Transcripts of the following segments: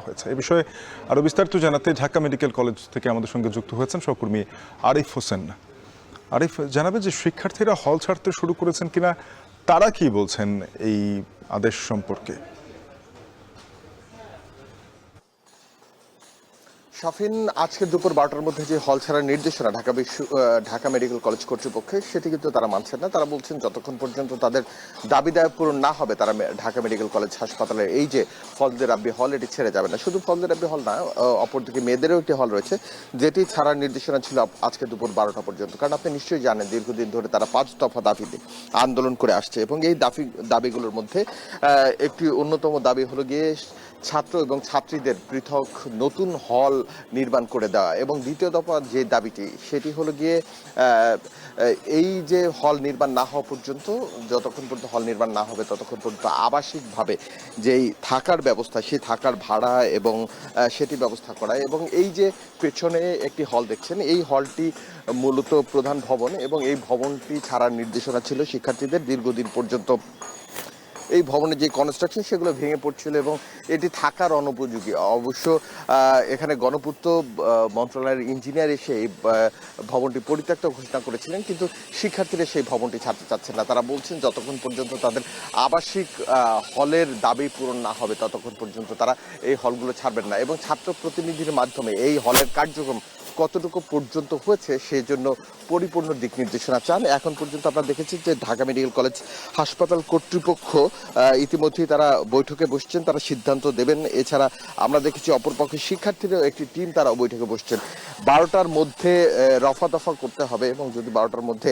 হয়েছে এই বিষয়ে আরো বিস্তারিত জানাতে ঢাকা মেডিকেল কলেজ থেকে আমাদের সঙ্গে যুক্ত হয়েছেন সহকর্মী আরিফ হোসেন। আরিফ, জানাবে যে শিক্ষার্থীরা হল ছাড়তে শুরু করেছেন কিনা, তারা কি বলছেন এই আদেশ সম্পর্কে? শাফিন, আজকে দুপুর 12টার মধ্যে যে হল ছাড়ার নির্দেশনা ঢাকা মেডিকেল কলেজ কর্তৃপক্ষের, সেটি কিন্তু তারা মানছেন না। তারা বলছেন যতক্ষণ পর্যন্ত তাদের দাবি দায় পূরণ না হবে, তারা ঢাকা মেডিকেল কলেজ হাসপাতালের এই যে ফজলে রাব্বি হল, এটি ছেড়ে যাবে না। শুধু ফজলে রাব্বি হল না, অপরদিকে মেয়েদেরও একটি হল রয়েছে যেটি ছাড়ার নির্দেশনা ছিল আজকে দুপুর 12টা পর্যন্ত। কারণ আপনি নিশ্চয়ই জানেন, দীর্ঘদিন ধরে তারা 5 দফা দাবিতে আন্দোলন করে আসছে এবং এই দাবিগুলোর মধ্যে একটি অন্যতম দাবি হলো গিয়ে ছাত্র এবং ছাত্রীদের পৃথক নতুন হল নির্মাণ করে দেওয়া, এবং দ্বিতীয় দফা যে দাবিটি সেটি হলো গিয়ে এই যে হল নির্মাণ না হওয়া পর্যন্ত, যতক্ষণ পর্যন্ত হল নির্মাণ না হবে ততক্ষণ পর্যন্ত আবাসিকভাবে যেই থাকার ব্যবস্থা, সেই থাকার ভাড়া এবং সেটি ব্যবস্থা করা। এবং এই যে পেছনে একটি হল দেখছেন, এই হলটি মূলত প্রধান ভবন এবং এই ভবনটি ছাড়ার নির্দেশনা ছিল শিক্ষার্থীদের। দীর্ঘদিন পর্যন্ত এই ভবনের যে কনস্ট্রাকশন সেগুলো ভেঙে পড়ছিল এবং এটি থাকার অনুপযোগী। অবশ্য এখানে গণপূর্ত মন্ত্রণালয়ের ইঞ্জিনিয়ার এসে এই ভবনটি পরিত্যক্ত ঘোষণা করেছিলেন, কিন্তু শিক্ষার্থীরা সেই ভবনটি ছাড়তে চাচ্ছেন না। তারা বলছেন যতক্ষণ পর্যন্ত তাদের আবাসিক হলের দাবি পূরণ না হবে ততক্ষণ পর্যন্ত তারা এই হলগুলো ছাড়বেন না। এবং ছাত্র প্রতিনিধির মাধ্যমে এই হলের কার্যক্রম কতটুকু পর্যন্ত হয়েছে সেই জন্য পরিপূর্ণ দিক নির্দেশনা চান। এখন পর্যন্ত আমরা দেখেছি যে ঢাকা মেডিকেল কলেজ হাসপাতাল কর্তৃপক্ষ ইতিমধ্যেই তারা বৈঠকে বসছেন, তারা সিদ্ধান্ত দেবেন। এছাড়া আমরা দেখেছি অপরপক্ষে শিক্ষার্থীদের একটি টিম তারা বৈঠকে বসছেন। 12টার মধ্যে রফা দফা করতে হবে এবং যদি 12টার মধ্যে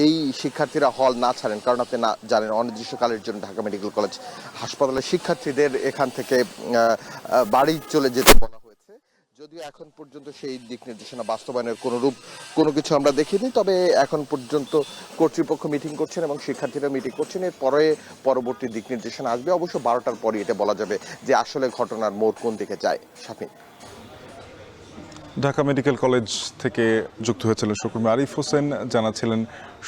এই শিক্ষার্থীরা হল না ছাড়েন, কারণ আপনি না জানেন অনির্দিষ্টকালের জন্য ঢাকা মেডিকেল কলেজ হাসপাতালের শিক্ষার্থীদের এখান থেকে বাড়ি চলে যেতে বলা হয়েছে। যদিও এখন পর্যন্ত সেই দিক নির্দেশনা বাস্তবায়নের কোনো কিছু আমরা দেখিনি, তবে এখন পর্যন্ত কর্তৃপক্ষ মিটিং করছেন এবং শিক্ষার্থীরা মিটিং করছেন। এর পরবর্তী দিক নির্দেশনা আসবে। অবশ্য 12টার পরই এটা বলা যাবে যে আসলে ঘটনার মোড় কোন দিকে যায়। শাফিন, ঢাকা মেডিকেল কলেজ থেকে যুক্ত হয়েছিলেন সহকর্মী আরিফ হোসেন, জানাচ্ছিলেন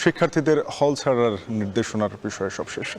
শিক্ষার্থীদের হল ছাড়ার নির্দেশনার বিষয়ে সবশেষ।